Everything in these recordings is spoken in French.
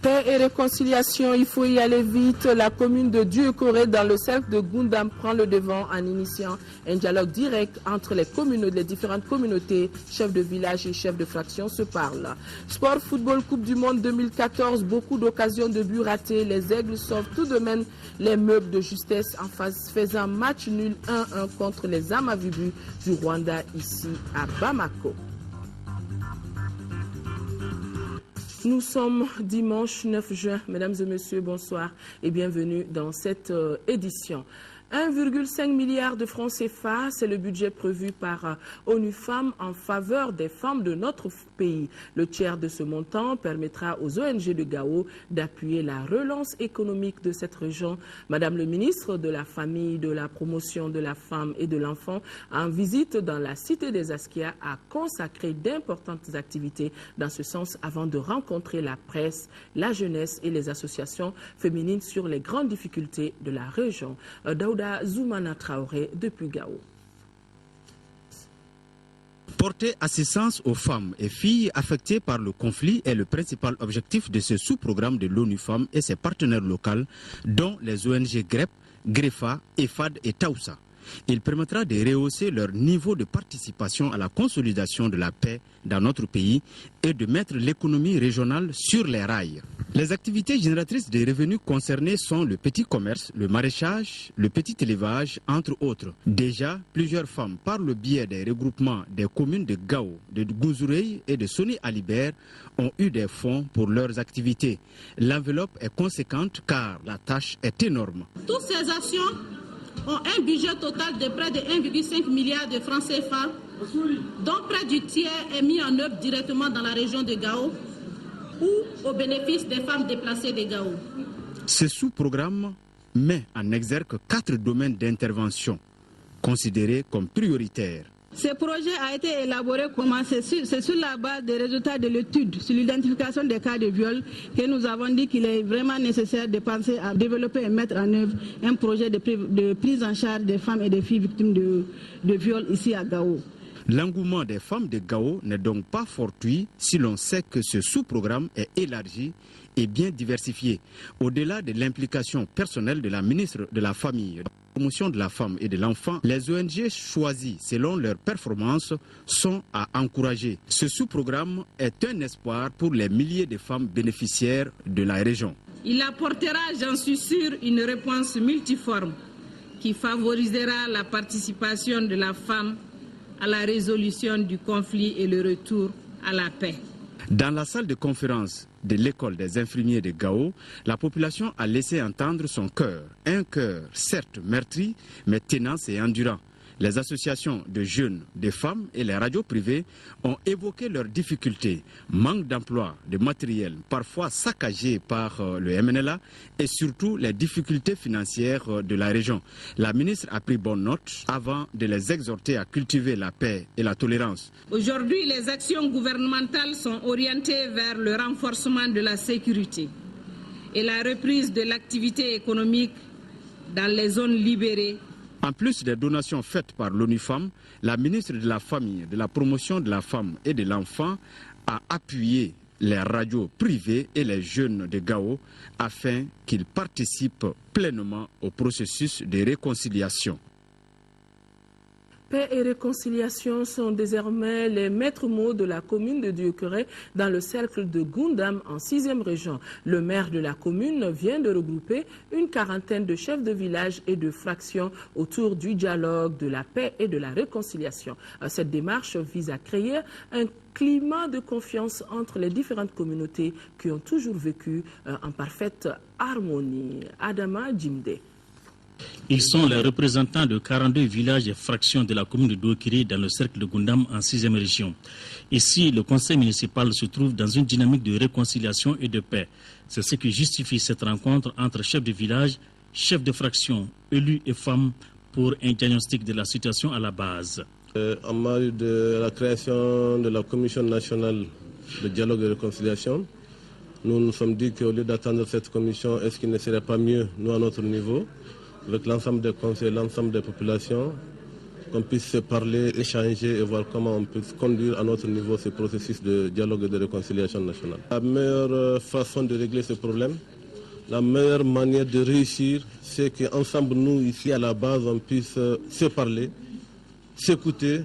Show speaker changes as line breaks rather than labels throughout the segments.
Paix et réconciliation, il faut y aller vite. La commune de Dieu-Corée dans le cercle de Gundam prend le devant en initiant un dialogue direct entre les différentes communautés. Chefs de village et chefs de fraction se parlent. Sport, football, Coupe du Monde 2014, beaucoup d'occasions de buts ratés. Les Aigles sauvent tout de même les meubles de justesse en faisant match nul 1-1 contre les Amavubu du Rwanda ici à Bamako. Nous sommes dimanche 9 juin. Mesdames et messieurs, bonsoir et bienvenue dans cette édition. 1,5 milliard de francs CFA, c'est le budget prévu par ONU Femmes en faveur des femmes de notre pays. Le tiers de ce montant permettra aux ONG de Gao d'appuyer la relance économique de cette région. Madame le ministre de la Famille, de la Promotion de la Femme et de l'Enfant, en visite dans la cité des Askia, a consacré d'importantes activités dans ce sens avant de rencontrer la presse, la jeunesse et les associations féminines sur les grandes difficultés de la région. Daouda Zoumana Traoré depuis Gao.
Porter assistance aux femmes et filles affectées par le conflit est le principal objectif de ce sous-programme de l'ONU Femmes et ses partenaires locaux, dont les ONG GREP, GREFA, EFAD et Taoussa. Il permettra de rehausser leur niveau de participation à la consolidation de la paix dans notre pays et de mettre l'économie régionale sur les rails. Les activités génératrices de revenus concernées sont le petit commerce, le maraîchage, le petit élevage, entre autres. Déjà, plusieurs femmes, par le biais des regroupements des communes de Gao, de Gouzoureï et de Soni Alibert, ont eu des fonds pour leurs activités. L'enveloppe est conséquente car la tâche est énorme.
Toutes ces actions ont un budget total de près de 1,5 milliard de francs CFA, dont près du tiers est mis en œuvre directement dans la région de Gao ou au bénéfice des femmes déplacées de Gao.
Ce sous-programme met en exergue 4 domaines d'intervention considérés comme prioritaires.
Ce projet a été élaboré c'est sur la base des résultats de l'étude sur l'identification des cas de viol que nous avons dit qu'il est vraiment nécessaire de penser à développer et mettre en œuvre un projet de prise en charge des femmes et des filles victimes de viol ici à Gao.
L'engouement des femmes de Gao n'est donc pas fortuit si l'on sait que ce sous-programme est élargi et bien diversifié. Au-delà de l'implication personnelle de la ministre de la Famille, de la Promotion de la Femme et de l'Enfant, les ONG choisies selon leurs performances sont à encourager. Ce sous-programme est un espoir pour les milliers de femmes bénéficiaires de la région.
Il apportera, j'en suis sûr, une réponse multiforme qui favorisera la participation de la femme à la résolution du conflit et le retour à la paix.
Dans la salle de conférence de l'école des infirmiers de Gao, la population a laissé entendre son cœur. Un cœur certes meurtri, mais tenace et endurant. Les associations de jeunes, de femmes et les radios privées ont évoqué leurs difficultés, manque d'emploi, de matériel, parfois saccagé par le MNLA et surtout les difficultés financières de la région. La ministre a pris bonne note avant de les exhorter à cultiver la paix et la tolérance.
Aujourd'hui, les actions gouvernementales sont orientées vers le renforcement de la sécurité et la reprise de l'activité économique dans les zones libérées.
En plus des donations faites par l'ONU Femmes, la ministre de la Famille, de la Promotion de la Femme et de l'Enfant a appuyé les radios privées et les jeunes de Gao afin qu'ils participent pleinement au processus de réconciliation.
Paix et réconciliation sont désormais les maîtres mots de la commune de Dieu-Corée dans le cercle de Gundam en 6e région. Le maire de la commune vient de regrouper une quarantaine de chefs de village et de fractions autour du dialogue, de la paix et de la réconciliation. Cette démarche vise à créer un climat de confiance entre les différentes communautés qui ont toujours vécu en parfaite harmonie. Adama Djimde.
Ils sont les représentants de 42 villages et fractions de la commune de Dieu-Corée dans le cercle de Gundam en 6e région. Ici, le conseil municipal se trouve dans une dynamique de réconciliation et de paix. C'est ce qui justifie cette rencontre entre chefs de village, chefs de fraction, élus et femmes pour un diagnostic de la situation à la base.
En marge de la création de la commission nationale de dialogue et de réconciliation, nous nous sommes dit qu'au lieu d'attendre cette commission, est-ce qu'il ne serait pas mieux, nous à notre niveau, avec l'ensemble des conseils, l'ensemble des populations, qu'on puisse se parler, échanger et voir comment on peut conduire à notre niveau ce processus de dialogue et de réconciliation nationale. La meilleure façon de régler ce problème, la meilleure manière de réussir, c'est qu'ensemble, nous, ici à la base, on puisse se parler, s'écouter,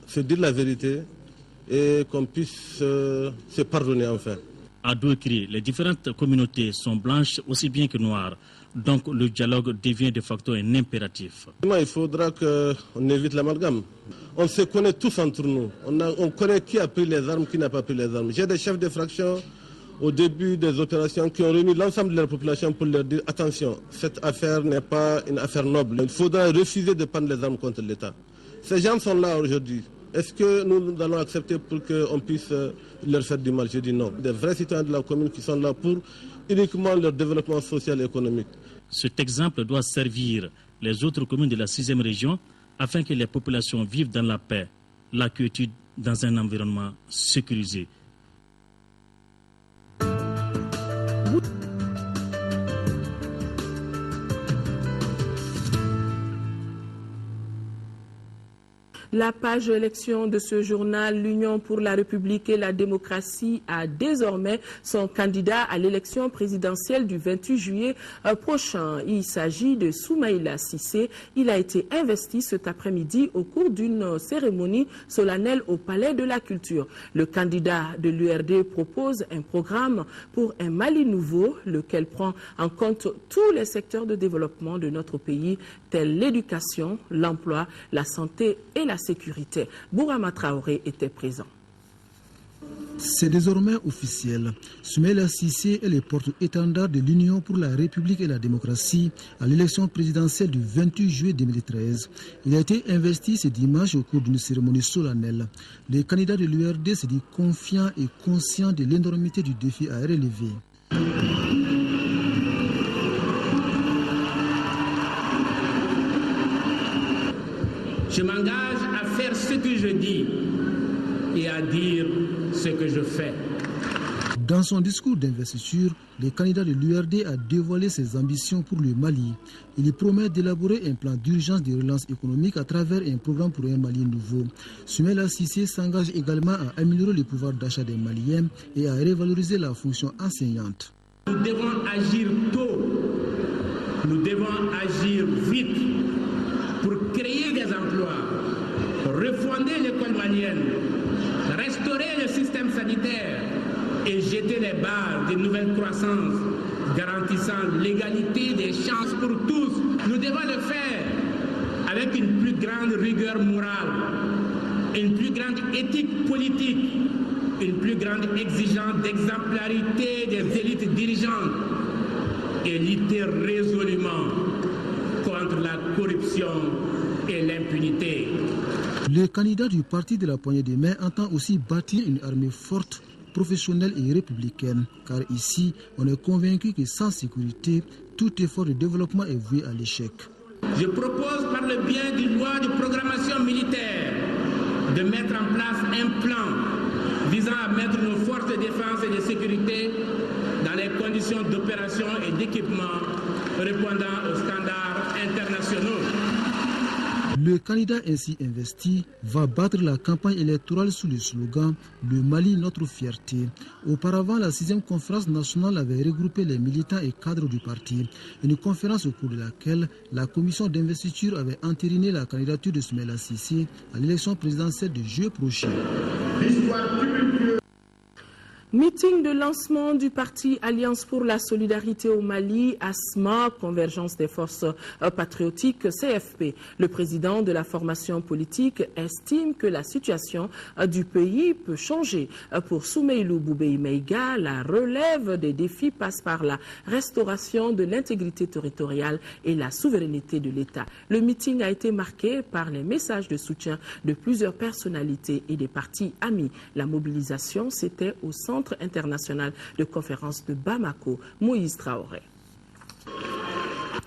se dire la vérité et qu'on puisse se pardonner enfin.
À Douékiri, les différentes communautés sont blanches aussi bien que noires. Donc le dialogue devient de facto un impératif.
Il faudra qu'on évite l'amalgame. On se connaît tous entre nous. On connaît qui a pris les armes, qui n'a pas pris les armes. J'ai des chefs de fraction au début des opérations qui ont réuni l'ensemble de la population pour leur dire attention, cette affaire n'est pas une affaire noble. Il faudra refuser de prendre les armes contre l'État. Ces gens sont là aujourd'hui. Est-ce que nous allons accepter pour qu'on puisse leur faire du mal? Je dis non. Des vrais citoyens de la commune qui sont là pour uniquement leur développement social et économique.
Cet exemple doit servir les autres communes de la 6e région afin que les populations vivent dans la paix, la quiétude dans un environnement sécurisé.
La page élection de ce journal, l'Union pour la République et la démocratie, a désormais son candidat à l'élection présidentielle du 28 juillet prochain. Il s'agit de Soumaïla Cissé. Il a été investi cet après-midi au cours d'une cérémonie solennelle au Palais de la Culture. Le candidat de l'URD propose un programme pour un Mali nouveau, lequel prend en compte tous les secteurs de développement de notre pays, tels l'éducation, l'emploi, la santé et la sécurité. Bourama Traoré était présent.
C'est désormais officiel. Soumaïla Cissé est le porte-étendard de l'Union pour la République et la démocratie à l'élection présidentielle du 28 juillet 2013. Il a été investi ce dimanche au cours d'une cérémonie solennelle. Le candidat de l'URD s'est dit confiant et conscient de l'énormité du défi à relever.
Je m'engage à faire ce que je dis et à dire ce que je fais.
Dans son discours d'investiture, le candidat de l'URD a dévoilé ses ambitions pour le Mali. Il promet d'élaborer un plan d'urgence de relance économique à travers un programme pour un Mali nouveau. Soumaïla Cissé s'engage également à améliorer le pouvoir d'achat des Maliens et à revaloriser la fonction enseignante.
Nous devons agir tôt, nous devons agir vite pour créer des emplois, refonder l'école malienne, restaurer le système sanitaire et jeter les bases de nouvelles croissances garantissant l'égalité des chances pour tous. Nous devons le faire avec une plus grande rigueur morale, une plus grande éthique politique, une plus grande exigence d'exemplarité des élites dirigeantes et lutter résolument contre la corruption et l'impunité.
Le candidat du parti de la poignée des mains entend aussi bâtir une armée forte, professionnelle et républicaine, car ici, on est convaincu que sans sécurité, tout effort de développement est voué à l'échec.
Je propose par le biais d'une loi de programmation militaire de mettre en place un plan visant à mettre nos forces de défense et de sécurité dans les conditions d'opération et d'équipement répondant aux standards internationaux.
Le candidat ainsi investi va battre la campagne électorale sous le slogan « Le Mali, notre fierté ». Auparavant, la 6e conférence nationale avait regroupé les militants et cadres du parti. Une conférence au cours de laquelle la commission d'investiture avait entériné la candidature de Soumaïla Cissé à l'élection présidentielle de juillet prochain.
Meeting de lancement du parti Alliance pour la solidarité au Mali, ASMA, Convergence des forces patriotiques, CFP. Le président de la formation politique estime que la situation du pays peut changer. Pour Soumeylou Boubei Meiga, la relève des défis passe par la restauration de l'intégrité territoriale et la souveraineté de l'État. Le meeting a été marqué par les messages de soutien de plusieurs personnalités et des partis amis. La mobilisation, c'était au Centre international de conférence de Bamako. Moïse Traoré.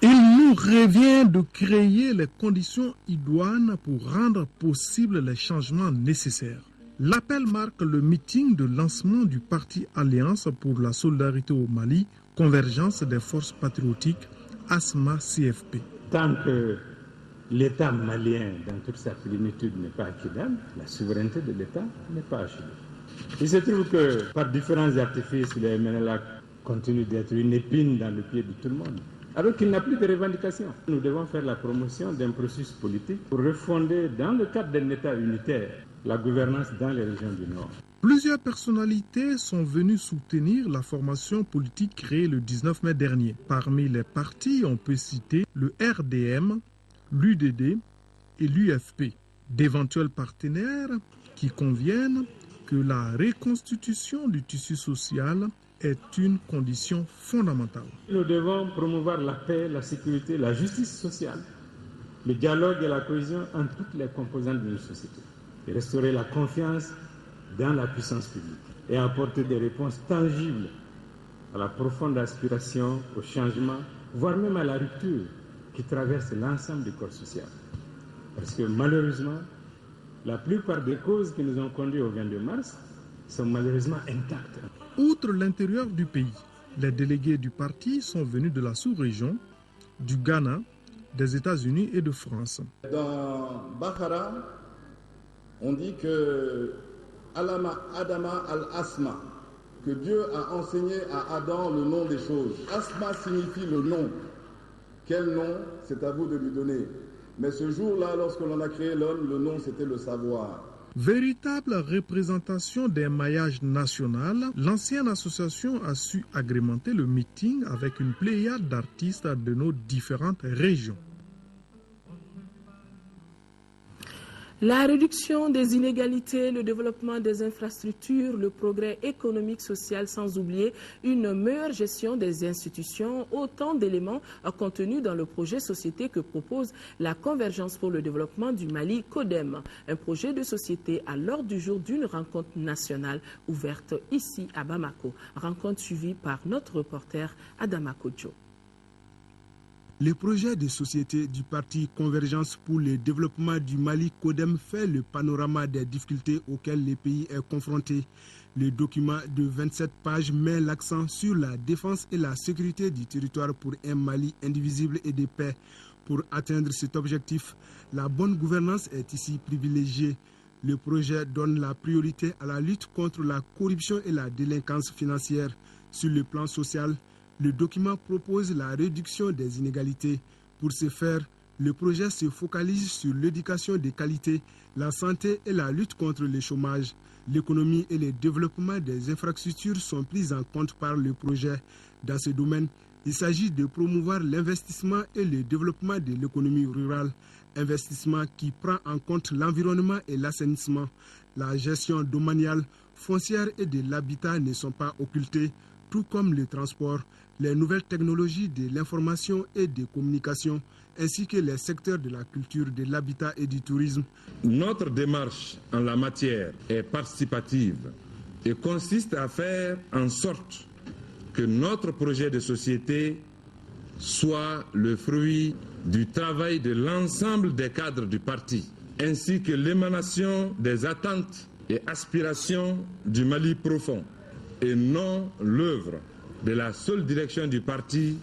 Il nous revient de créer les conditions idoines pour rendre possibles les changements nécessaires. L'appel marque le meeting de lancement du parti Alliance pour la solidarité au Mali, Convergence des forces patriotiques, ASMA-CFP.
Tant que l'État malien, dans toute sa plénitude, n'est pas à Kidal, la souveraineté de l'État n'est pas à Chili. Il se trouve que, par différents artifices, le MNLA continue d'être une épine dans le pied de tout le monde, alors qu'il n'a plus de revendications. Nous devons faire la promotion d'un processus politique pour refonder, dans le cadre d'un État unitaire, la gouvernance dans les régions du Nord.
Plusieurs personnalités sont venues soutenir la formation politique créée le 19 mai dernier. Parmi les partis, on peut citer le RDM, l'UDD et l'UFP, d'éventuels partenaires qui conviennent que la reconstitution du tissu social est une condition fondamentale.
Nous devons promouvoir la paix, la sécurité, la justice sociale, le dialogue et la cohésion entre toutes les composantes de notre société, et restaurer la confiance dans la puissance publique et apporter des réponses tangibles à la profonde aspiration au changement, voire même à la rupture qui traverse l'ensemble du corps social. Parce que malheureusement, la plupart des causes qui nous ont conduits au 22 mars sont malheureusement intactes.
Outre l'intérieur du pays, les délégués du parti sont venus de la sous-région, du Ghana, des États-Unis et de France.
Dans Bakhara, on dit que Alama Adama al-Asma, que Dieu a enseigné à Adam le nom des choses. Asma signifie le nom. Quel nom? C'est à vous de lui donner. Mais ce jour-là, lorsque l'on a créé l'homme, le nom c'était le savoir.
Véritable représentation d'un maillage national, l'ancienne association a su agrémenter le meeting avec une pléiade d'artistes de nos différentes régions.
La réduction des inégalités, le développement des infrastructures, le progrès économique, social, sans oublier une meilleure gestion des institutions, autant d'éléments contenus dans le projet société que propose la Convergence pour le développement du Mali, CODEM, un projet de société à l'ordre du jour d'une rencontre nationale ouverte ici à Bamako. Rencontre suivie par notre reporter Adama Kodjo.
Le projet de société du parti Convergence pour le développement du Mali, CODEM, fait le panorama des difficultés auxquelles le pays est confronté. Le document de 27 pages met l'accent sur la défense et la sécurité du territoire pour un Mali indivisible et de paix. Pour atteindre cet objectif, la bonne gouvernance est ici privilégiée. Le projet donne la priorité à la lutte contre la corruption et la délinquance financière. Sur le plan social, le document propose la réduction des inégalités. Pour ce faire, le projet se focalise sur l'éducation de qualité, la santé et la lutte contre le chômage. L'économie et le développement des infrastructures sont pris en compte par le projet. Dans ce domaine, il s'agit de promouvoir l'investissement et le développement de l'économie rurale. Investissement qui prend en compte l'environnement et l'assainissement. La gestion domaniale, foncière et de l'habitat ne sont pas occultées, tout comme le transport, les nouvelles technologies de l'information et des communications, ainsi que les secteurs de la culture, de l'habitat et du tourisme.
Notre démarche en la matière est participative et consiste à faire en sorte que notre projet de société soit le fruit du travail de l'ensemble des cadres du parti, ainsi que l'émanation des attentes et aspirations du Mali profond, et non l'œuvre de la seule direction du parti,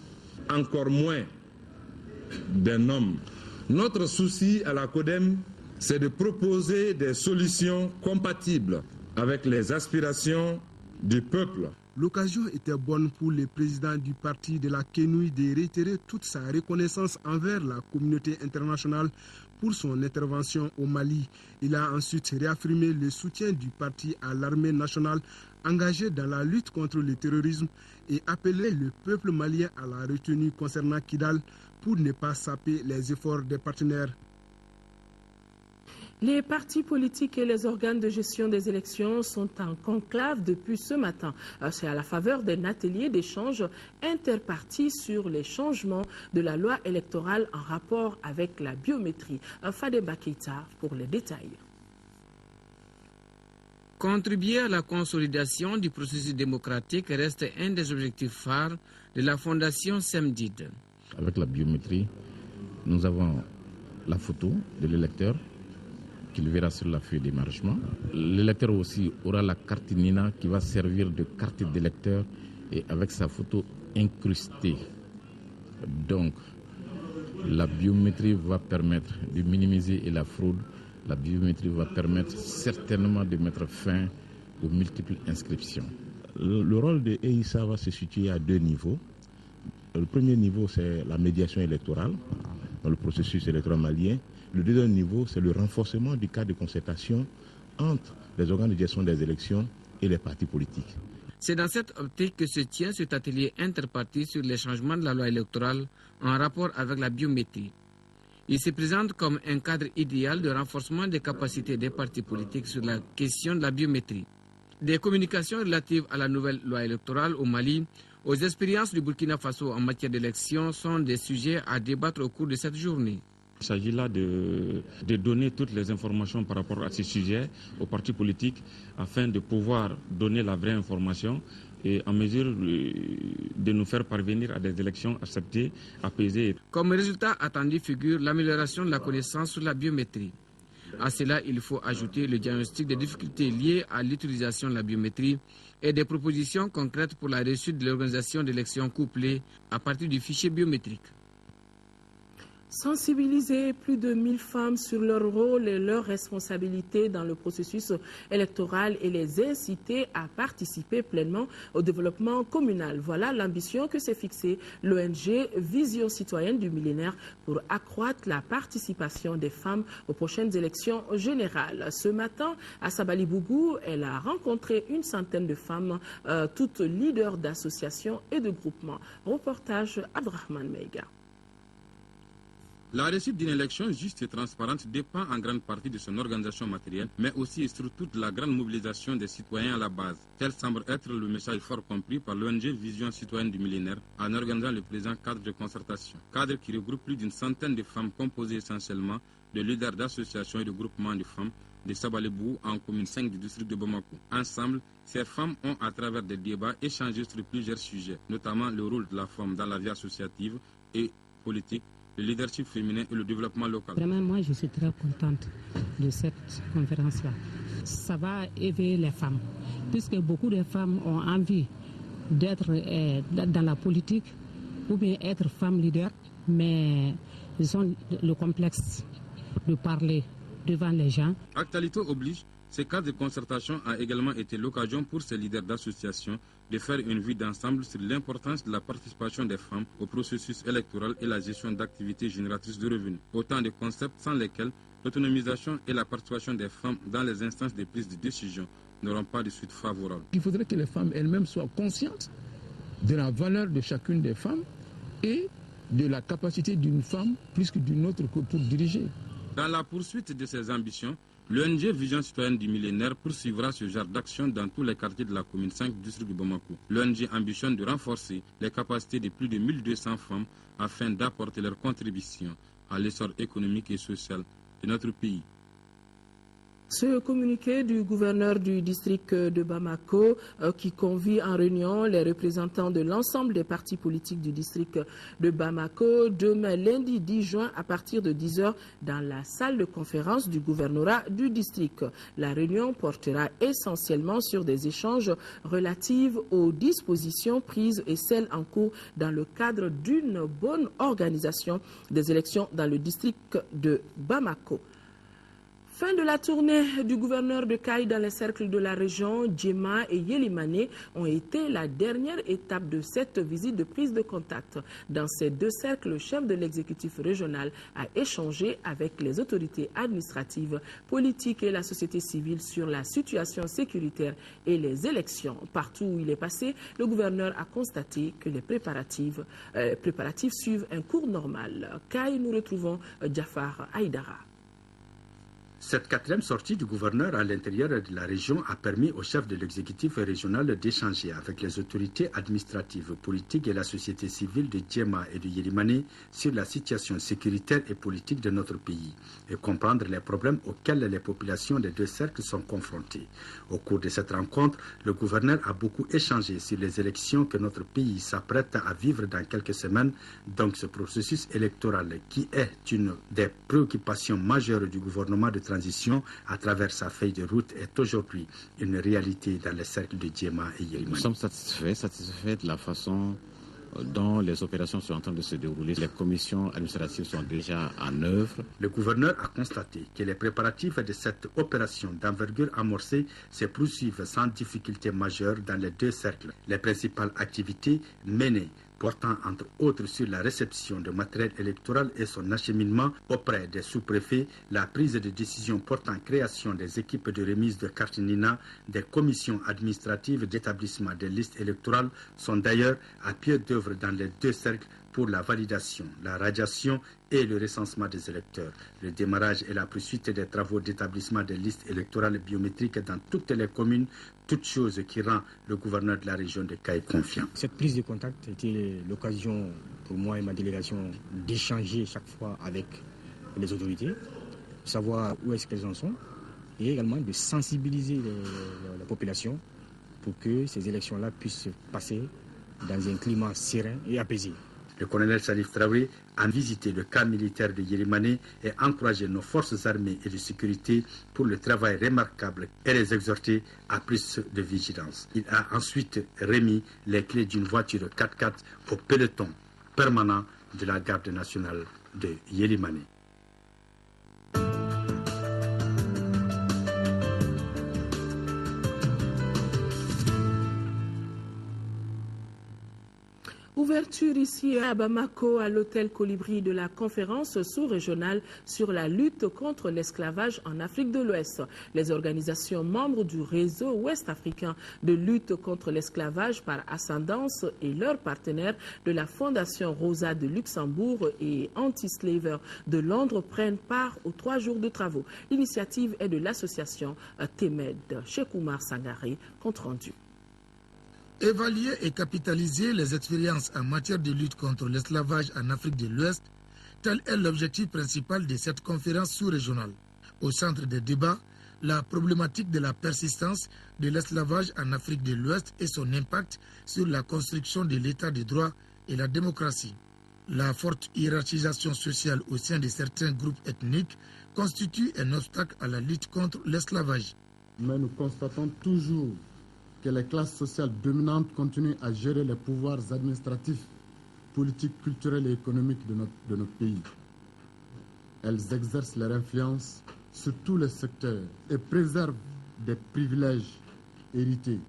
encore moins d'un homme. Notre souci à la CODEM, c'est de proposer des solutions compatibles avec les aspirations du peuple.
L'occasion était bonne pour le président du parti de la Kenouille de réitérer toute sa reconnaissance envers la communauté internationale pour son intervention au Mali. Il a ensuite réaffirmé le soutien du parti à l'armée nationale engagée dans la lutte contre le terrorisme et appelé le peuple malien à la retenue concernant Kidal pour ne pas saper les efforts des partenaires.
Les partis politiques et les organes de gestion des élections sont en conclave depuis ce matin. C'est à la faveur d'un atelier d'échange interpartis sur les changements de la loi électorale en rapport avec la biométrie. Fadeba Keita pour les détails.
Contribuer à la consolidation du processus démocratique reste un des objectifs phares de la Fondation SEMDID.
Avec la biométrie, nous avons la photo de l'électeur qu'il verra sur la feuille d'émargement. L'électeur aussi aura la carte NINA qui va servir de carte d'électeur et avec sa photo incrustée. Donc, La biométrie va permettre de minimiser la fraude. La biométrie va permettre certainement de mettre fin aux multiples inscriptions.
Le rôle de EISA va se situer à 2 niveaux. Le premier niveau, c'est la médiation électorale dans le processus électoral malien. Le deuxième niveau, c'est le renforcement du cadre de concertation entre les organes de gestion des élections et les partis politiques.
C'est dans cette optique que se tient cet atelier interparti sur les changements de la loi électorale en rapport avec la biométrie. Il se présente comme un cadre idéal de renforcement des capacités des partis politiques sur la question de la biométrie. Des communications relatives à la nouvelle loi électorale au Mali, aux expériences du Burkina Faso en matière d'élection sont des sujets à débattre au cours de cette journée.
Il s'agit là de donner toutes les informations par rapport à ces sujets aux partis politiques afin de pouvoir donner la vraie information et en mesure de nous faire parvenir à des élections acceptées, apaisées.
Comme résultat attendu figure l'amélioration de la connaissance sur la biométrie. À cela, il faut ajouter le diagnostic des difficultés liées à l'utilisation de la biométrie et des propositions concrètes pour la réussite de l'organisation d'élections couplées à partir du fichier biométrique.
Sensibiliser plus de 1000 femmes sur leur rôle et leurs responsabilités dans le processus électoral et les inciter à participer pleinement au développement communal. Voilà l'ambition que s'est fixée l'ONG Vision citoyenne du millénaire pour accroître la participation des femmes aux prochaines élections générales. Ce matin, à Sabali-Bougou, elle a rencontré une centaine de femmes, toutes leaders d'associations et de groupements. Reportage Abdrahman Meiga.
La réussite d'une élection juste et transparente dépend en grande partie de son organisation matérielle, mais aussi et surtout de la grande mobilisation des citoyens à la base. Tel semble être le message fort compris par l'ONG Vision citoyenne du millénaire en organisant le présent cadre de concertation. Cadre qui regroupe plus d'une centaine de femmes composées essentiellement de leaders d'associations et de groupements de femmes de Sabalébou en commune 5 du district de Bamako. Ensemble, ces femmes ont, à travers des débats, échangé sur plusieurs sujets, notamment le rôle de la femme dans la vie associative et politique, le leadership féminin et le développement local.
Vraiment, moi, je suis très contente de cette conférence-là. Ça va éveiller les femmes, puisque beaucoup de femmes ont envie d'être dans la politique ou bien être femmes leaders, mais ils ont le complexe de parler devant les gens.
Actualité oblige, ce cadre de concertation a également été l'occasion pour ces leaders d'associations de faire une vue d'ensemble sur l'importance de la participation des femmes au processus électoral et la gestion d'activités génératrices de revenus. Autant de concepts sans lesquels l'autonomisation et la participation des femmes dans les instances de prise de décision n'auront pas de suite favorable.
Il faudrait que les femmes elles-mêmes soient conscientes de la valeur de chacune des femmes et de la capacité d'une femme plus que d'une autre pour diriger.
Dans la poursuite de ses ambitions, l'ONG Vision citoyenne du millénaire poursuivra ce genre d'action dans tous les quartiers de la commune 5 du district de Bamako. L'ONG ambitionne de renforcer les capacités de plus de 1200 femmes afin d'apporter leur contribution à l'essor économique et social de notre pays.
Ce communiqué du gouverneur du district de Bamako qui convie en réunion les représentants de l'ensemble des partis politiques du district de Bamako demain lundi 10 juin à partir de 10 h dans la salle de conférence du gouvernorat du district. La réunion portera essentiellement sur des échanges relatifs aux dispositions prises et celles en cours dans le cadre d'une bonne organisation des élections dans le district de Bamako. Fin de la tournée du gouverneur de Caille dans les cercles de la région, Djema et Yelimane ont été la dernière étape de cette visite de prise de contact. Dans ces deux cercles, le chef de l'exécutif régional a échangé avec les autorités administratives, politiques et la société civile sur la situation sécuritaire et les élections. Partout où il est passé, le gouverneur a constaté que les préparatifs suivent un cours normal. Caille, nous retrouvons Jafar Aïdara.
Cette quatrième sortie du gouverneur à l'intérieur de la région a permis au chef de l'exécutif régional d'échanger avec les autorités administratives, politiques et la société civile de Djema et de Yelimane sur la situation sécuritaire et politique de notre pays et comprendre les problèmes auxquels les populations des deux cercles sont confrontées. Au cours de cette rencontre, le gouverneur a beaucoup échangé sur les élections que notre pays s'apprête à vivre dans quelques semaines, donc ce processus électoral qui est une des préoccupations majeures du gouvernement de transition à travers sa feuille de route est aujourd'hui une réalité dans les cercles de Djema et Yelimane.
Nous sommes satisfaits de la façon
dont les opérations sont en train de se dérouler. Les commissions administratives sont déjà en œuvre.
Le gouverneur a constaté que les préparatifs de cette opération d'envergure amorcée se poursuivent sans difficulté majeure dans les deux cercles. Les principales activités menées portant entre autres sur la réception de matériel électoral et son acheminement auprès des sous-préfets, la prise de décision portant création des équipes de remise de carte Nina, des commissions administratives d'établissement des listes électorales sont d'ailleurs à pied d'œuvre dans les deux cercles pour la validation, la radiation et le recensement des électeurs. Le démarrage et la poursuite des travaux d'établissement des listes électorales biométriques dans toutes les communes, toute chose qui rend le gouverneur de la région de Caille confiant.
Cette prise de contact était l'occasion pour moi et ma délégation d'échanger chaque fois avec les autorités, savoir où est-ce qu'elles en sont et également de sensibiliser la population pour que ces élections-là puissent se passer dans un climat serein et apaisé.
Le colonel Salif Traoré a visité le camp militaire de Yérimane et encouragé nos forces armées et de sécurité pour le travail remarquable et les exhorter à plus de vigilance. Il a ensuite remis les clés d'une voiture 4x4 au peloton permanent de la garde nationale de Yérimane.
Ouverture ici à Bamako à l'hôtel Colibri de la conférence sous-régionale sur la lutte contre l'esclavage en Afrique de l'Ouest. Les organisations membres du réseau ouest-africain de lutte contre l'esclavage par ascendance et leurs partenaires de la Fondation Rosa de Luxembourg et Anti-Slaver de Londres prennent part aux 3 jours de travaux. L'initiative est de l'association Temed. Cheikh Oumar Sangaré, compte rendu.
Évaluer et capitaliser les expériences en matière de lutte contre l'esclavage en Afrique de l'Ouest, tel est l'objectif principal de cette conférence sous-régionale. Au centre des débats, la problématique de la persistance de l'esclavage en Afrique de l'Ouest et son impact sur la construction de l'état de droit et la démocratie. La forte hiérarchisation sociale au sein de certains groupes ethniques constitue un obstacle à la lutte contre l'esclavage.
Mais nous constatons toujours que les classes sociales dominantes continuent à gérer les pouvoirs administratifs, politiques, culturels et économiques de notre pays. Elles exercent leur influence sur tous les secteurs et préservent des privilèges hérités,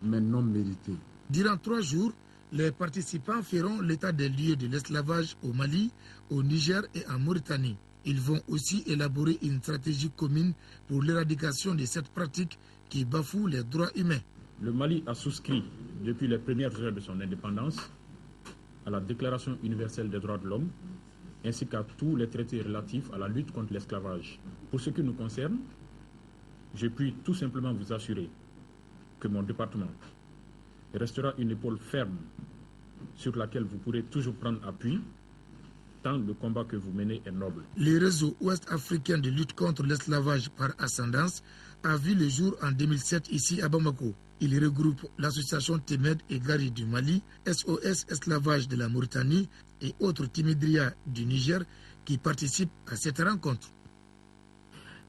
mais non mérités.
Durant 3 jours, les participants feront l'état des lieux de l'esclavage au Mali, au Niger et en Mauritanie. Ils vont aussi élaborer une stratégie commune pour l'éradication de cette pratique qui bafoue les droits humains.
Le Mali a souscrit, depuis les premières heures de son indépendance, à la Déclaration universelle des droits de l'homme, ainsi qu'à tous les traités relatifs à la lutte contre l'esclavage. Pour ce qui nous concerne, je puis tout simplement vous assurer que mon département restera une épaule ferme sur laquelle vous pourrez toujours prendre appui, tant le combat que vous menez est noble.
Le réseau ouest-africain de lutte contre l'esclavage par ascendance a vu le jour en 2007 ici à Bamako. Il regroupe l'association Temed et Gari du Mali, SOS Esclavage de la Mauritanie et autres Timidria du Niger qui participent à cette rencontre.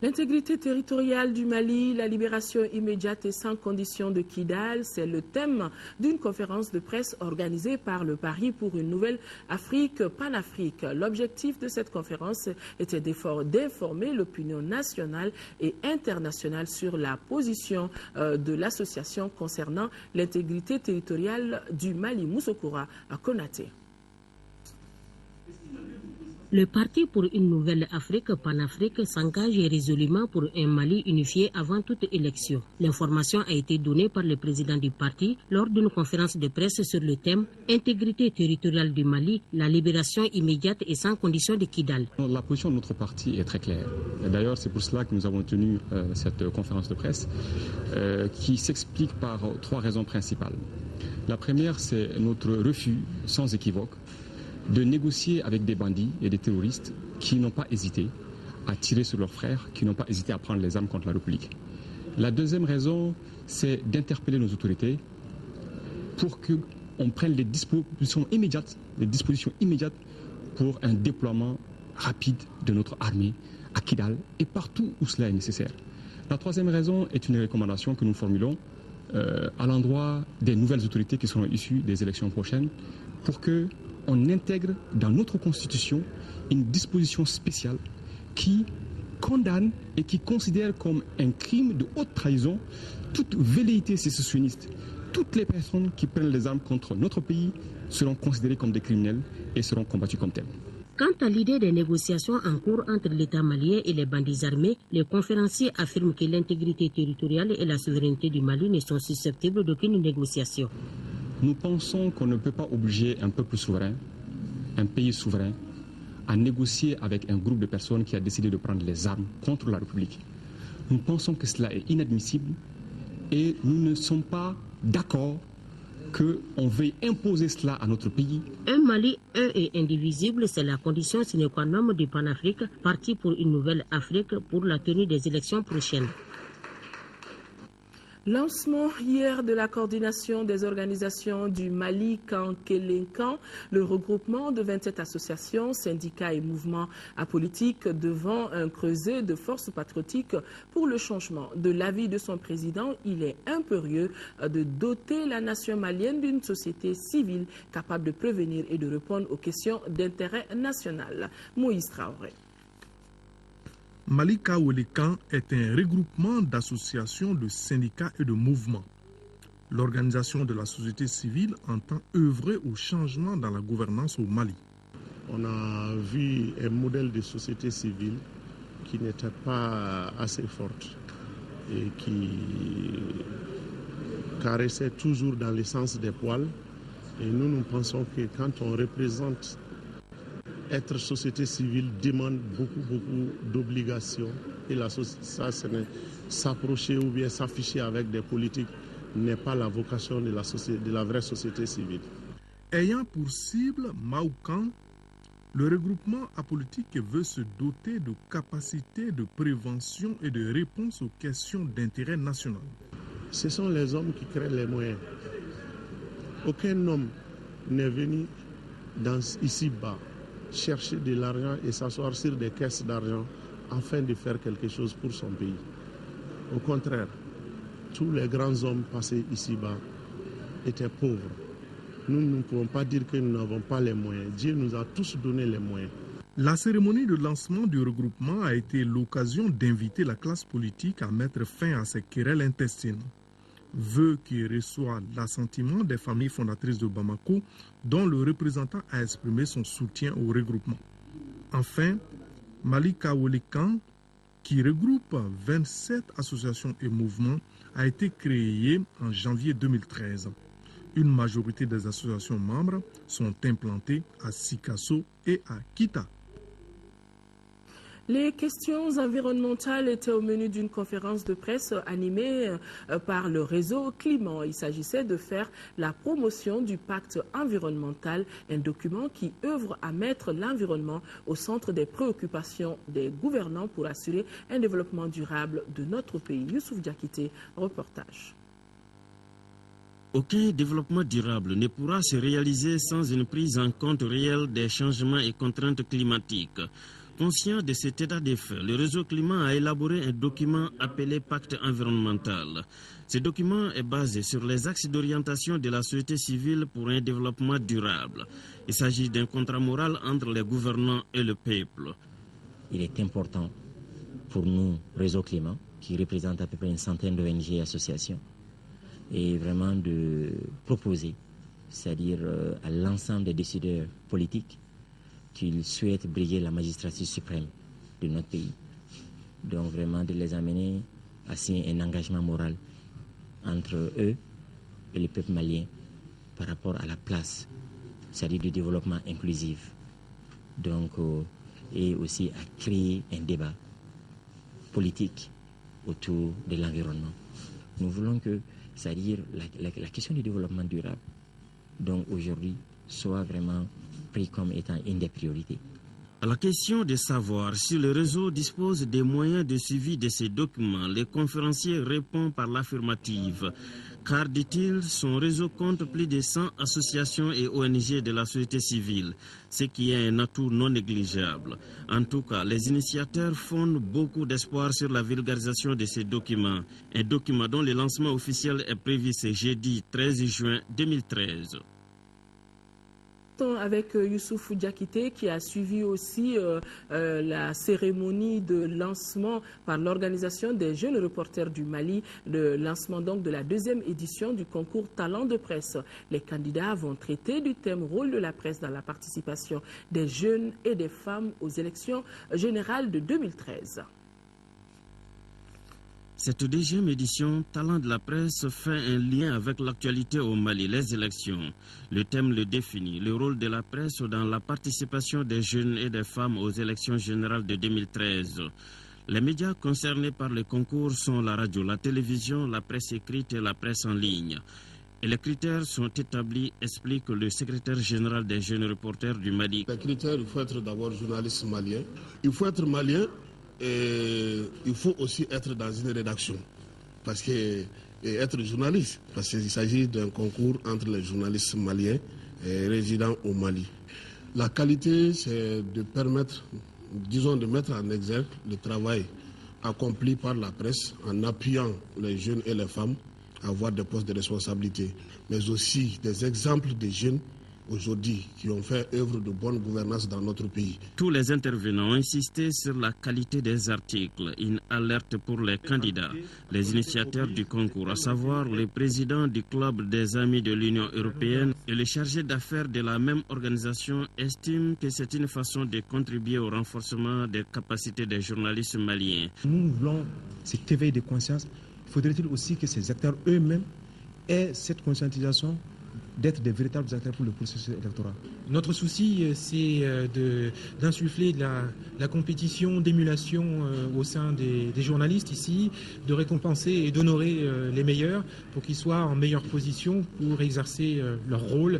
L'intégrité territoriale du Mali, la libération immédiate et sans condition de Kidal, c'est le thème d'une conférence de presse organisée par le Paris pour une nouvelle Afrique panafrique. L'objectif de cette conférence était d'informer l'opinion nationale et internationale sur la position de l'association concernant l'intégrité territoriale du Mali. Moussokura à Konaté.
Le Parti pour une nouvelle Afrique panafrique s'engage résolument pour un Mali unifié avant toute élection. L'information a été donnée par le président du parti lors d'une conférence de presse sur le thème « Intégrité territoriale du Mali, la libération immédiate et sans condition de Kidal ».
La position de notre parti est très claire. D'ailleurs, c'est pour cela que nous avons tenu cette conférence de presse qui s'explique par 3 raisons principales. La première, c'est notre refus sans équivoque de négocier avec des bandits et des terroristes qui n'ont pas hésité à tirer sur leurs frères, qui n'ont pas hésité à prendre les armes contre la République. La deuxième raison, c'est d'interpeller nos autorités pour qu'on prenne les dispositions immédiates pour un déploiement rapide de notre armée à Kidal et partout où cela est nécessaire. La troisième raison est une recommandation que nous formulons à l'endroit des nouvelles autorités qui seront issues des élections prochaines pour qu'on intègre dans notre Constitution une disposition spéciale qui condamne et qui considère comme un crime de haute trahison toute velléité sécessionniste. Toutes les personnes qui prennent les armes contre notre pays seront considérées comme des criminels et seront combattues comme telles.
Quant à l'idée des négociations en cours entre l'État malien et les bandits armés, les conférenciers affirment que l'intégrité territoriale et la souveraineté du Mali ne sont susceptibles d'aucune négociation.
Nous pensons qu'on ne peut pas obliger un peuple souverain, un pays souverain, à négocier avec un groupe de personnes qui a décidé de prendre les armes contre la République. Nous pensons que cela est inadmissible et nous ne sommes pas d'accord qu'on veuille imposer cela à notre pays.
Un Mali, un et indivisible, c'est la condition sine qua non du Panafrique, parti pour une nouvelle Afrique pour la tenue des élections prochaines.
Lancement hier de la coordination des organisations du Mali Kankelenkan, le regroupement de 27 associations, syndicats et mouvements apolitiques devant un creuset de forces patriotiques pour le changement. De l'avis de son président, il est impérieux de doter la nation malienne d'une société civile capable de prévenir et de répondre aux questions d'intérêt national. Moïse Traoré.
Mali Kankelenkan est un regroupement d'associations, de syndicats et de mouvements. L'organisation de la société civile entend œuvrer au changement dans la gouvernance au Mali.
On a vu un modèle de société civile qui n'était pas assez forte et qui caressait toujours dans le sens des poils. Et nous pensons que quand on représente être société civile demande beaucoup d'obligations et ça, s'approcher ou bien s'afficher avec des politiques n'est pas la vocation de la vraie société civile.
Ayant pour cible Maoukan, le regroupement apolitique veut se doter de capacités de prévention et de réponse aux questions d'intérêt national.
Ce sont les hommes qui créent les moyens. Aucun homme n'est venu ici-bas chercher de l'argent et s'asseoir sur des caisses d'argent afin de faire quelque chose pour son pays. Au contraire, tous les grands hommes passés ici-bas étaient pauvres. Nous ne pouvons pas dire que nous n'avons pas les moyens. Dieu nous a tous donné les moyens.
La cérémonie de lancement du regroupement a été l'occasion d'inviter la classe politique à mettre fin à ces querelles intestines. Vœu qui reçoit l'assentiment des familles fondatrices de Bamako, dont le représentant a exprimé son soutien au regroupement. Enfin, Mali Kankelenkan, qui regroupe 27 associations et mouvements, a été créé en janvier 2013. Une majorité des associations membres sont implantées à Sikasso et à Kita.
Les questions environnementales étaient au menu d'une conférence de presse animée par le réseau Climat. Il s'agissait de faire la promotion du pacte environnemental, un document qui œuvre à mettre l'environnement au centre des préoccupations des gouvernants pour assurer un développement durable de notre pays. Youssouf Diakité, reportage.
Aucun développement durable ne pourra se réaliser sans une prise en compte réelle des changements et contraintes climatiques. Conscient de cet état des faits, le réseau Climat a élaboré un document appelé Pacte environnemental. Ce document est basé sur les axes d'orientation de la société civile pour un développement durable. Il s'agit d'un contrat moral entre les gouvernants et le peuple.
Il est important pour nous, Réseau Climat, qui représente à peu près une centaine d'ONG et associations, et vraiment de proposer, c'est-à-dire à l'ensemble des décideurs politiques, qu'ils souhaitent briller la magistrature suprême de notre pays. Donc vraiment de les amener à signer un engagement moral entre eux et le peuple malien par rapport à la place, c'est-à-dire du développement inclusif. Donc, et aussi à créer un débat politique autour de l'environnement. Nous voulons que, c'est-à-dire la question du développement durable, donc aujourd'hui, soit vraiment pris comme étant une des priorités.
À la question de savoir si le réseau dispose des moyens de suivi de ces documents, les conférenciers répondent par l'affirmative. Car, dit-il, son réseau compte plus de 100 associations et ONG de la société civile, ce qui est un atout non négligeable. En tout cas, les initiateurs fondent beaucoup d'espoir sur la vulgarisation de ces documents. Un document dont le lancement officiel est prévu ce jeudi 13 juin 2013.
Avec Youssouf Diakité qui a suivi aussi la cérémonie de lancement par l'organisation des jeunes reporters du Mali, le lancement donc de la 2e édition du concours Talent de presse. Les candidats vont traiter du thème rôle de la presse dans la participation des jeunes et des femmes aux élections générales de 2013.
Cette 2e édition, Talent de la presse, fait un lien avec l'actualité au Mali, les élections. Le thème le définit, le rôle de la presse dans la participation des jeunes et des femmes aux élections générales de 2013. Les médias concernés par le concours sont la radio, la télévision, la presse écrite et la presse en ligne. Et les critères sont établis, explique le secrétaire général des jeunes reporters du Mali.
Les critères, il faut être d'abord journaliste malien. Il faut être malien. Et il faut aussi être dans une rédaction et être journaliste, parce qu'il s'agit d'un concours entre les journalistes maliens et résidents au Mali. La qualité, c'est de permettre, disons, de mettre en exergue le travail accompli par la presse en appuyant les jeunes et les femmes à avoir des postes de responsabilité, mais aussi des exemples de jeunes aujourd'hui qui ont fait œuvre de bonne gouvernance dans notre pays.
Tous les intervenants ont insisté sur la qualité des articles, une alerte pour les candidats. Les initiateurs du concours, à savoir le président du club des amis de l'Union européenne et le chargé d'affaires de la même organisation, estiment que c'est une façon de contribuer au renforcement des capacités des journalistes maliens.
Nous voulons cet éveil de conscience. Faudrait-il aussi que ces acteurs eux-mêmes aient cette conscientisation d'être des véritables acteurs pour le processus électoral.
Notre souci, c'est d'insuffler de la compétition, d'émulation au sein des journalistes ici, de récompenser et d'honorer les meilleurs pour qu'ils soient en meilleure position pour exercer leur rôle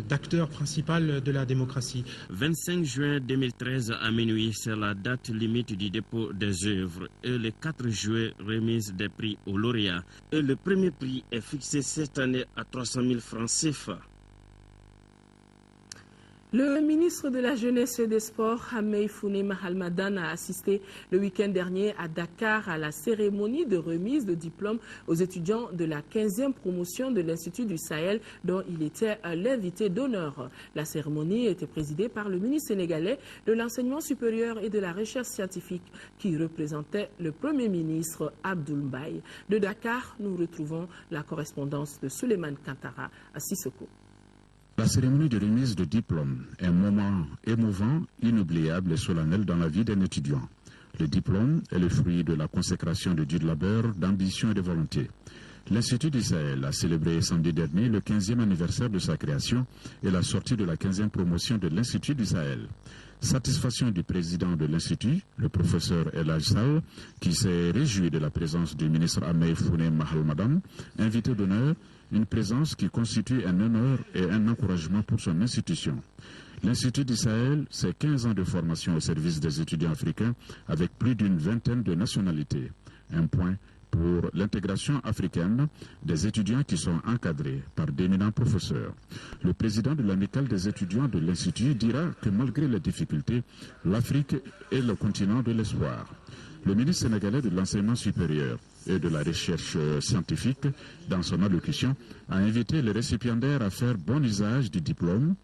d'acteur principal de la démocratie.
25 juin 2013 à minuit, c'est la date limite du dépôt des œuvres. Et le 4 juillet, remise des prix aux lauréats. Et le premier prix est fixé cette année à 300 000 francs CFA.
Le ministre de la Jeunesse et des Sports, Hamey Founé Mahalmadan, a assisté le week-end dernier à Dakar à la cérémonie de remise de diplôme aux étudiants de la 15e promotion de l'Institut du Sahel, dont il était l'invité d'honneur. La cérémonie était présidée par le ministre sénégalais de l'Enseignement supérieur et de la Recherche scientifique, qui représentait le Premier ministre Abdoul Mbaye. De Dakar, nous retrouvons la correspondance de Souleymane Kantara à Sissoko.
La cérémonie de remise de diplôme est un moment émouvant, inoubliable et solennel dans la vie d'un étudiant. Le diplôme est le fruit de la consécration de Dieu de labeur, d'ambition et de volonté. L'Institut du Sahel a célébré samedi dernier le 15e anniversaire de sa création et la sortie de la 15e promotion de l'Institut du Sahel. Satisfaction du président de l'Institut, le professeur El Hadj Sall, qui s'est réjoui de la présence du ministre Hamey Founé Mahalmadan, invité d'honneur, une présence qui constitue un honneur et un encouragement pour son institution. L'Institut du Sahel, c'est 15 ans de formation au service des étudiants africains avec plus d'une vingtaine de nationalités. Un point pour l'intégration africaine des étudiants qui sont encadrés par d'éminents professeurs. Le président de l'amicale des étudiants de l'Institut dira que malgré les difficultés, l'Afrique est le continent de l'espoir. Le ministre sénégalais de l'enseignement supérieur et de la recherche scientifique, dans son allocution, a invité les récipiendaires à faire bon usage du diplôme,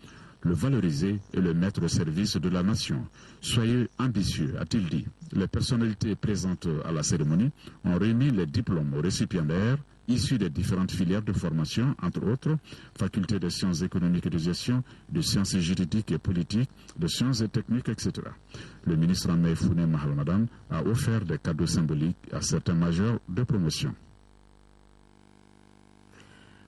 le valoriser et le mettre au service de la nation. Soyez ambitieux, a-t-il dit. Les personnalités présentes à la cérémonie ont remis les diplômes aux récipiendaires issus des différentes filières de formation, entre autres, faculté de sciences économiques et de gestion, de sciences juridiques et politiques, de sciences et techniques, etc. Le ministre Hamey Founé Mahalmadan a offert des cadeaux symboliques à certains majeurs de promotion.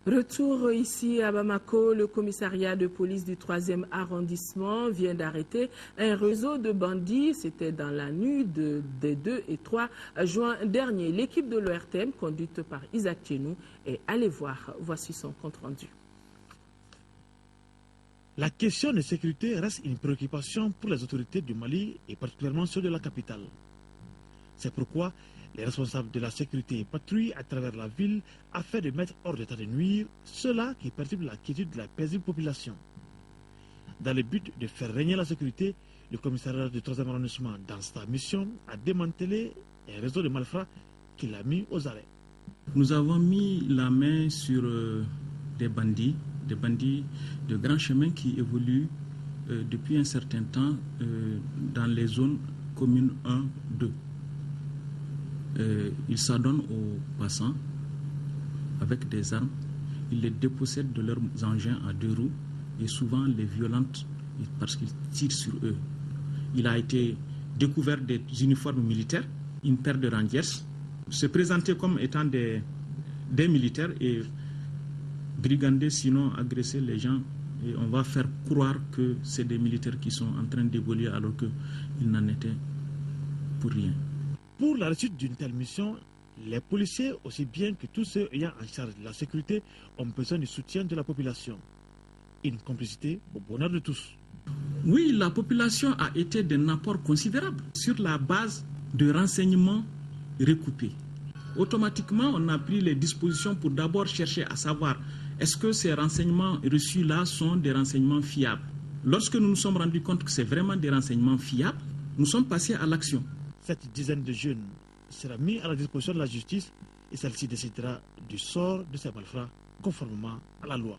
Retour ici à Bamako, le commissariat de police du 3e arrondissement vient d'arrêter un réseau de bandits. C'était dans la nuit des 2 et 3 juin dernier. L'équipe de l'ORTM, conduite par Isaac Tchenou, est allée voir. Voici son compte rendu.
La question de sécurité reste une préoccupation pour les autorités du Mali et particulièrement ceux de la capitale. C'est pourquoi les responsables de la sécurité patrouillent à travers la ville afin de mettre hors d'état de nuire ceux-là qui perturbent la quiétude de la paisible population. Dans le but de faire régner la sécurité, le commissariat du 3e arrondissement, dans sa mission, a démantelé un réseau de malfrats qu'il a mis aux arrêts.
Nous avons mis la main sur des bandits de grands chemins qui évoluent depuis un certain temps dans les zones communes 1-2. Ils s'adonnent aux passants avec des armes, ils les dépossèdent de leurs engins à 2 roues et souvent les violentent parce qu'ils tirent sur eux. Il a été découvert des uniformes militaires, une paire de rangers, se présenter comme étant des militaires et brigander, sinon agresser les gens. Et on va faire croire que c'est des militaires qui sont en train d'évoluer alors qu'ils n'en étaient pour rien.
Pour la réussite d'une telle mission, les policiers, aussi bien que tous ceux ayant en charge de la sécurité, ont besoin du soutien de la population. Une complicité au bonheur de tous.
Oui, la population a été d'un apport considérable sur la base de renseignements recoupés. Automatiquement, on a pris les dispositions pour d'abord chercher à savoir est-ce que ces renseignements reçus-là sont des renseignements fiables. Lorsque nous nous sommes rendus compte que c'est vraiment des renseignements fiables, nous sommes passés à l'action.
Cette dizaine de jeunes sera mise à la disposition de la justice et celle-ci décidera du sort de ces malfrats conformément à la loi.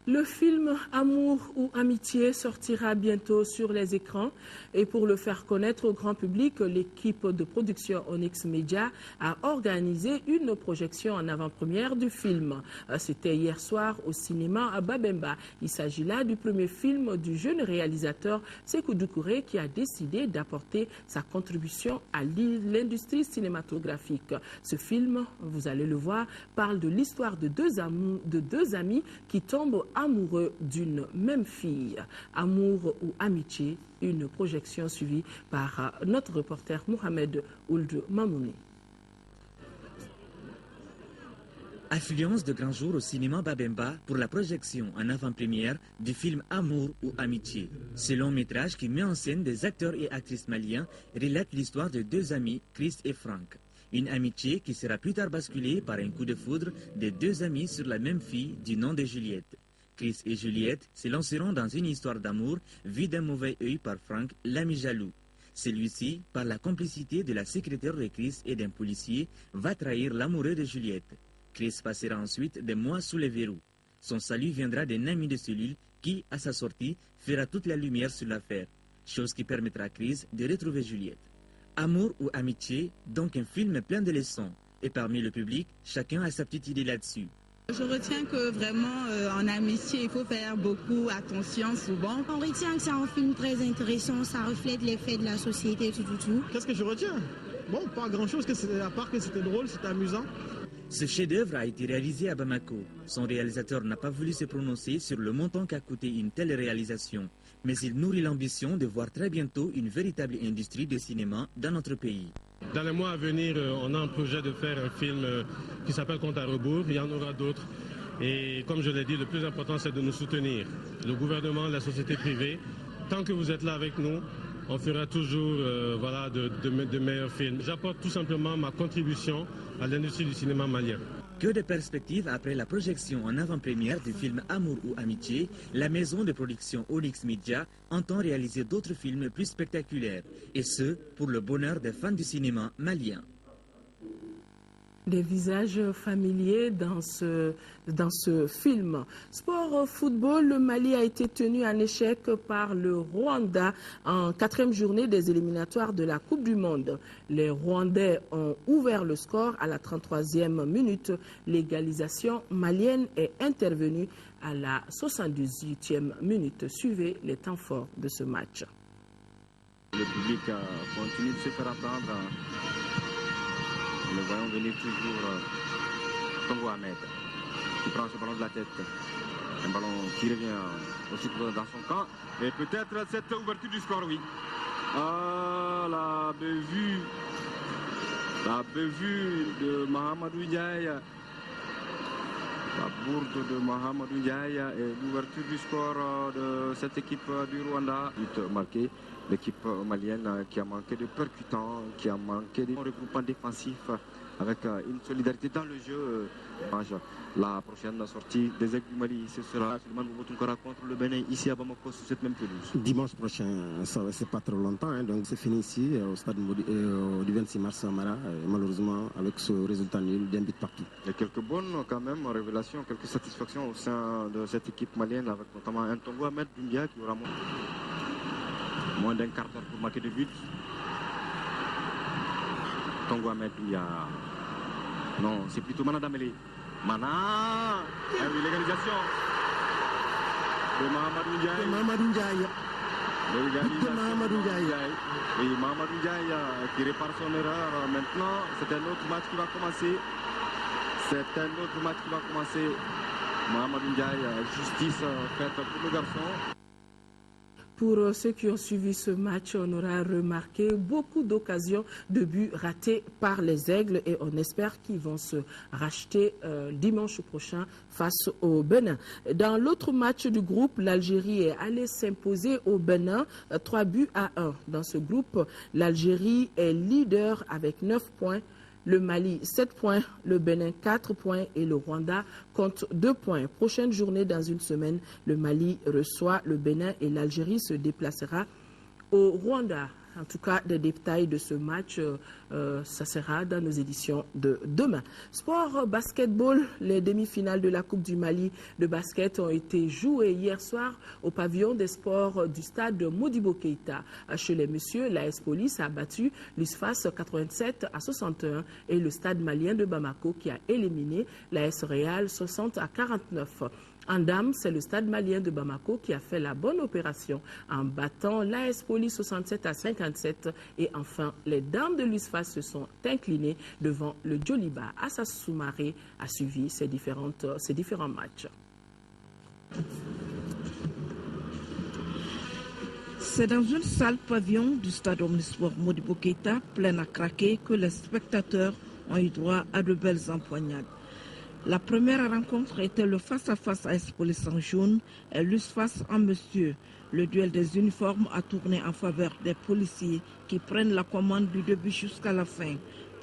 Le film Amour ou Amitié sortira bientôt sur les écrans et pour le faire connaître au grand public, l'équipe de production Onyx Media a organisé une projection en avant-première du film. C'était hier soir au cinéma à Babemba. Il s'agit là du premier film du jeune réalisateur Sékou Doucouré qui a décidé d'apporter sa contribution à l'industrie cinématographique. Ce film, vous allez le voir, parle de l'histoire de deux amis qui tombent amoureux d'une même fille. Amour ou amitié, une projection suivie par notre reporter Mohamed Ould Mamouni.
Affluence de grand jour au cinéma Babemba pour la projection en avant-première du film Amour ou Amitié. Ce long métrage qui met en scène des acteurs et actrices maliens relate l'histoire de deux amis, Chris et Frank. Une amitié qui sera plus tard basculée par un coup de foudre de deux amis sur la même fille du nom de Juliette. Chris et Juliette se lanceront dans une histoire d'amour vue d'un mauvais œil par Frank, l'ami jaloux. Celui-ci, par la complicité de la secrétaire de Chris et d'un policier, va trahir l'amoureux de Juliette. Chris passera ensuite des mois sous les verrous. Son salut viendra d'un ami de cellule qui, à sa sortie, fera toute la lumière sur l'affaire, chose qui permettra à Chris de retrouver Juliette. Amour ou amitié, donc un film plein de leçons. Et parmi le public, chacun a sa petite idée là-dessus.
Je retiens que vraiment en amitié, il faut faire beaucoup attention souvent.
On retient que c'est un film très intéressant, ça reflète les faits de la société, tout.
Qu'est-ce que je retiens? Bon, pas grand-chose, à part que c'était drôle, c'était amusant.
Ce chef-d'œuvre a été réalisé à Bamako. Son réalisateur n'a pas voulu se prononcer sur le montant qu'a coûté une telle réalisation. Mais il nourrit l'ambition de voir très bientôt une véritable industrie de cinéma dans notre pays.
Dans les mois à venir, on a un projet de faire un film qui s'appelle Compte à rebours. Il y en aura d'autres. Et comme je l'ai dit, le plus important, c'est de nous soutenir. Le gouvernement, la société privée. Tant que vous êtes là avec nous, on fera toujours de meilleurs films. J'apporte tout simplement ma contribution à l'industrie du cinéma malien.
Que de perspectives après la projection en avant-première du film Amour ou Amitié, la maison de production Onyx Media entend réaliser d'autres films plus spectaculaires, et ce, pour le bonheur des fans du cinéma malien.
Des visages familiers dans ce film. Sport football, le Mali a été tenu en échec par le Rwanda en 4e journée des éliminatoires de la Coupe du Monde. Les Rwandais ont ouvert le score à la 33e minute. L'égalisation malienne est intervenue à la 78e minute. Suivez les temps forts de ce match.
Le public continue de se faire attendre. Nous le voyons venir toujours Tongo Ahmed, qui prend ce ballon de la tête. Un ballon qui revient aussi dans son camp. Et peut-être cette ouverture du score, oui. Ah, la bévue de Mahamadou Ndiaye. La bourde de Mahamadou Ndiaye et l'ouverture du score de cette équipe du Rwanda. But marqué, l'équipe malienne qui a manqué de percutants, qui a manqué de regroupement défensif avec une solidarité dans le jeu. La prochaine sortie des Aigles du Mali, ce sera Suleiman Bouboutoukara contre le Bénin ici à Bamako sur cette même pelouse.
Dimanche prochain, c'est pas trop longtemps, hein, donc c'est fini ici au stade du 26 mars à Mara, malheureusement avec ce résultat nul d'un but partout.
Il y a quelques bonnes quand même révélations, quelques satisfactions au sein de cette équipe malienne avec notamment un Tongo Ahmed Doumbia qui aura moins d'un quart d'heure pour marquer des buts. Tongo Ahmed Doumbia. Non, c'est plutôt Manadamele. Mana, l'égalisation de Mahamadou Ndiaye. Mahamadou Ndiaye. Et Mahamadou Ndiaye qui répare son erreur. Maintenant, c'est un autre match qui va commencer. Mahamadou Ndiaye, justice faite pour le garçon.
Pour ceux qui ont suivi ce match, on aura remarqué beaucoup d'occasions de buts ratés par les Aigles et on espère qu'ils vont se racheter dimanche prochain face au Bénin. Dans l'autre match du groupe, l'Algérie est allée s'imposer au Bénin 3-1. Dans ce groupe, l'Algérie est leader avec 9 points. Le Mali 7 points, le Bénin 4 points et le Rwanda compte 2 points. Prochaine journée dans une semaine, le Mali reçoit le Bénin et l'Algérie se déplacera au Rwanda. En tout cas, des détails de ce match, ça sera dans nos éditions de demain. Sport basketball, les demi-finales de la Coupe du Mali de basket ont été jouées hier soir au pavillon des sports du stade Modibo Keïta. Chez les messieurs, l'AS Police a battu l'USFAS 87-61 et le stade malien de Bamako qui a éliminé l'AS Real 60-49. En dames, c'est le stade malien de Bamako qui a fait la bonne opération en battant l'AS Police 67-57. Et enfin, les dames de l'USFAS se sont inclinées devant le Djoliba. Assa Soumaré a suivi ces différents matchs.
C'est dans une salle pavillon du stade omnisport Modibo Keïta, pleine à craquer, que les spectateurs ont eu droit à de belles empoignades. La première rencontre était le face-à-face AS Police en jaune et l'USFAS en monsieur. Le duel des uniformes a tourné en faveur des policiers qui prennent la commande du début jusqu'à la fin.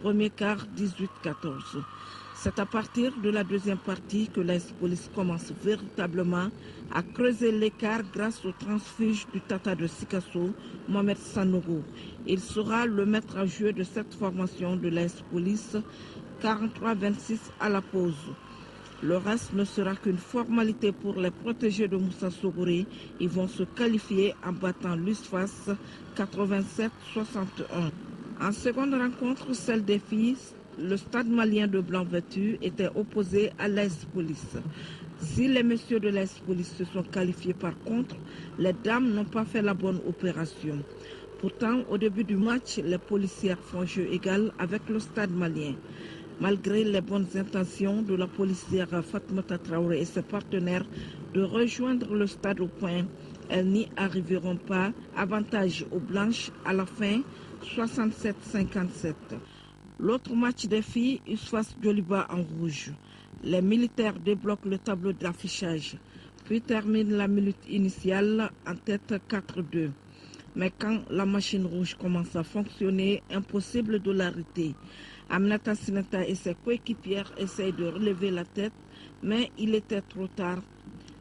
Premier quart 18-14. C'est à partir de la deuxième partie que l'AS Police commence véritablement à creuser l'écart grâce au transfuge du Tata de Sikasso, Mohamed Sanogo. Il sera le maître à jouer de cette formation de l'AS Police, 43-26 à la pause. Le reste ne sera qu'une formalité pour les protégés de Moussa Sogoré. Ils vont se qualifier en battant l'USFAS 87-61. En seconde rencontre, celle des filles, le stade malien de Blanc-Vêtu était opposé à l'AS Police. Si les messieurs de l'AS Police se sont qualifiés par contre, les dames n'ont pas fait la bonne opération. Pourtant, au début du match, les policières font jeu égal avec le stade malien. Malgré les bonnes intentions de la policière Fatmata Traoré et ses partenaires de rejoindre le stade au point, elles n'y arriveront pas. Avantage aux blanches à la fin, 67-57. L'autre match des filles, USFAS Djoliba en rouge. Les militaires débloquent le tableau d'affichage, puis terminent la minute initiale en tête 4-2. Mais quand la machine rouge commence à fonctionner, impossible de l'arrêter. Aminata Sinata et ses coéquipières essayent de relever la tête, mais il était trop tard.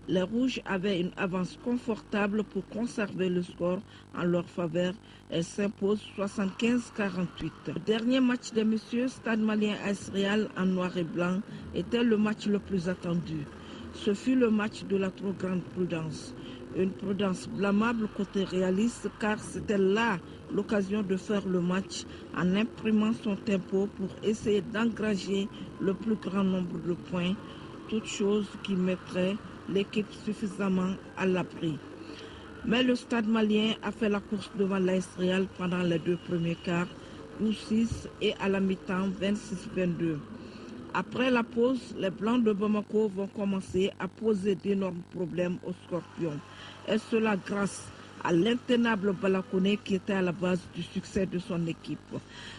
Les Rouges avaient une avance confortable pour conserver le score en leur faveur et s'imposent 75-48. Le dernier match des messieurs, Stade malien AS Real en noir et blanc, était le match le plus attendu. Ce fut le match de la trop grande prudence. Une prudence blâmable côté réaliste car c'était là l'occasion de faire le match en imprimant son tempo pour essayer d'engranger le plus grand nombre de points, toute chose qui mettrait l'équipe suffisamment à l'abri. Mais le stade malien a fait la course devant l'AS Real pendant les deux premiers quarts, 12-6 et à la mi-temps 26-22. Après la pause, les Blancs de Bamako vont commencer à poser d'énormes problèmes aux Scorpions. Et cela grâce à l'intenable Balakoné qui était à la base du succès de son équipe.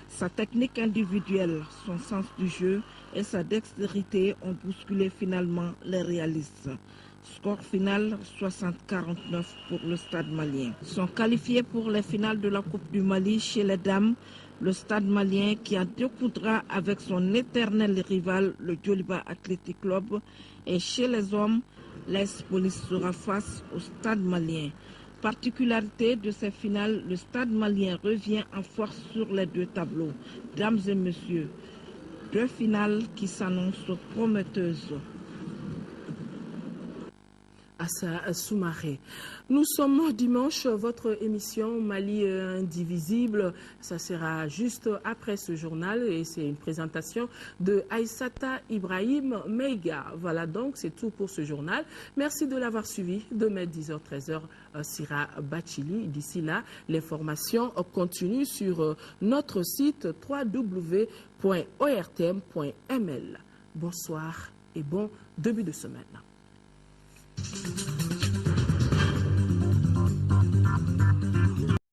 Sa technique individuelle, son sens du jeu et sa dextérité ont bousculé finalement les réalistes. Score final 60-49 pour le Stade malien. Sont qualifiés pour les finales de la Coupe du Mali chez les dames. Le Stade malien qui en découdra avec son éternel rival, le Djoliba Athletic Club. Et chez les hommes, l'AS Police sera face au Stade malien. Particularité de ces finales, le Stade malien revient en force sur les deux tableaux. Dames et messieurs, deux finales qui s'annoncent prometteuses.
Assa Soumaré. Nous sommes dimanche, votre émission Mali indivisible, ça sera juste après ce journal et c'est une présentation de Aïssata Ibrahim Meiga. Voilà donc, c'est tout pour ce journal. Merci de l'avoir suivi. Demain 10h, 13h, Sira Bachili. D'ici là, l'information continue sur notre site www.ortm.ml. Bonsoir et bon début de semaine.